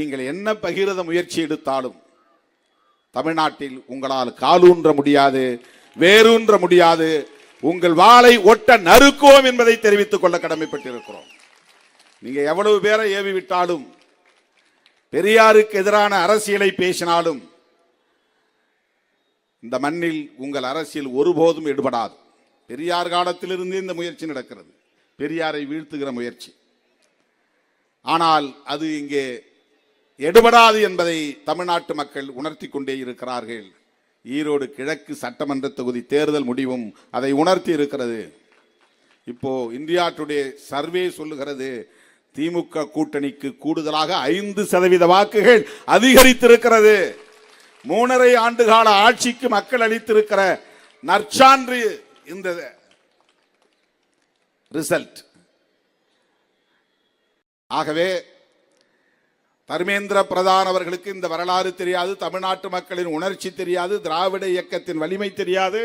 நீங்கள் என்ன பகிரத முயற்சி எடுத்தாலும் தமிழ்நாட்டில் உங்களால் காலூன்ற முடியாது, வேரூன்ற முடியாது. உங்கள் வாளை ஒட்ட நறுக்குவோம் என்பதை தெரிவித்துக் கொள்ள கடமைப்பட்டிருக்கிறோம். நீங்க எவ்வளவு பேரை ஏவி விட்டாலும், பெரியாருக்கு எதிரான அரசியலை பேசினாலும் இந்த மண்ணில் உங்கள் அரசியல் ஒருபோதும் எடுபடாது. பெரியார் காலத்திலிருந்து இந்த முயற்சி நடக்கிறது, பெரியாரை வீழ்த்துகிற முயற்சி. ஆனால் அது இங்கே எடுபடாது என்பதை தமிழ்நாட்டு மக்கள் உணர்த்தி கொண்டே இருக்கிறார்கள். ஈரோடு கிழக்கு சட்டமன்ற தொகுதி தேர்தல் முடிவும் அதை உணர்த்தி இருக்கிறது. இப்போ இந்தியா டுடே சர்வே சொல்லுகிறது, திமுக கூட்டணிக்கு கூடுதலாக 5% வாக்குகள் அதிகரித்திருக்கிறது. 3.5 ஆண்டுகால ஆட்சிக்கு மக்கள் அளித்திருக்கிற நற்சான்று இந்த ரிசல்ட். ஆகவே தர்மேந்திர பிரதான் அவர்களுக்கு இந்த வரலாறு தெரியாது, தமிழ்நாட்டு மக்களின் உணர்ச்சி தெரியாது, திராவிட இயக்கத்தின் வலிமை தெரியாது,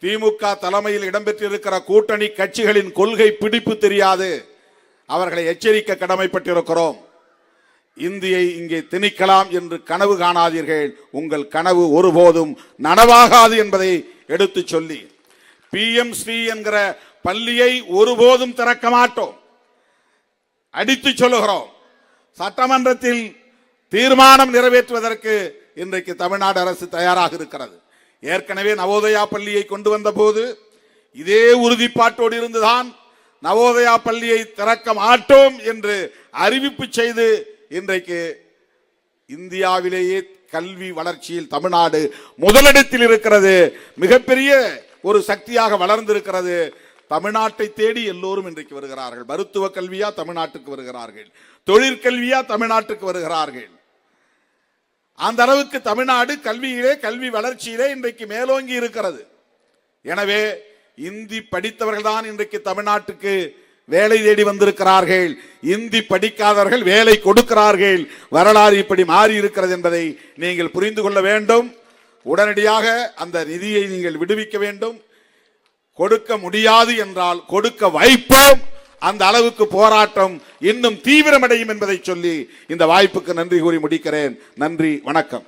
திமுக தலைமையில் இடம்பெற்றிருக்கிற கூட்டணி கட்சிகளின் கொள்கை பிடிப்பு தெரியாது. அவர்களை எச்சரிக்க கடமைப்பட்டிருக்கிறோம். இந்தியை இங்கே திணிக்கலாம் என்று கனவு காணாதீர்கள். உங்கள் கனவு ஒருபோதும் நனவாகாது என்பதை எடுத்து சொல்லி, PM ஸ்ரீ என்கிற பள்ளியை ஒருபோதும் திறக்க மாட்டோம், அடித்து சொல்லுகிறோம். சட்டமன்றத்தில் தீர்மானம் நிறைவேற்றுவதற்கு இன்றைக்கு தமிழ்நாடு அரசு தயாராக இருக்கிறது. ஏற்கனவே நவோதயா பள்ளியை கொண்டு வந்த போது இதே உறுதிப்பாட்டோடு இருந்துதான் நவோதயா பள்ளியை திறக்க மாட்டோம் என்று அறிவிப்பு செய்து இன்றைக்கு இந்தியாவிலேயே கல்வி வளர்ச்சியில் தமிழ்நாடு முதலிடத்தில் இருக்கிறது. மிகப்பெரிய ஒரு சக்தியாக வளர்ந்திருக்கிறது. தமிழ்நாட்டை தேடி எல்லோரும் இன்றைக்கு வருகிறார்கள். மருத்துவ கல்வியா தமிழ்நாட்டுக்கு வருகிறார்கள், தொழிற்கல்வியா தமிழ்நாட்டுக்கு வருகிறார்கள். அந்த அளவுக்கு தமிழ்நாடு கல்வியிலே, கல்வி வளர்ச்சியிலே இன்றைக்கு மேலோங்கி இருக்கிறது. எனவே இந்தி படித்தவர்கள் தான் இன்றைக்கு தமிழ்நாட்டுக்கு வேலை தேடி வந்திருக்கிறார்கள். இந்தி படிக்காதவர்கள் வேலை கொடுக்கிறார்கள். வரலாறு இப்படி மாறி இருக்கிறது என்பதை நீங்கள் புரிந்து கொள்ள வேண்டும். உடனடியாக அந்த நிதியை நீங்கள் விடுவிக்க வேண்டும். கொடுக்க முடியாது என்றால் கொடுக்க வைப்போம். அந்த அளவுக்கு போராட்டம் இன்னும் தீவிரமடையும் என்பதை சொல்லி இந்த வாய்ப்புக்கு நன்றி கூறி முடிக்கிறேன். நன்றி, வணக்கம்.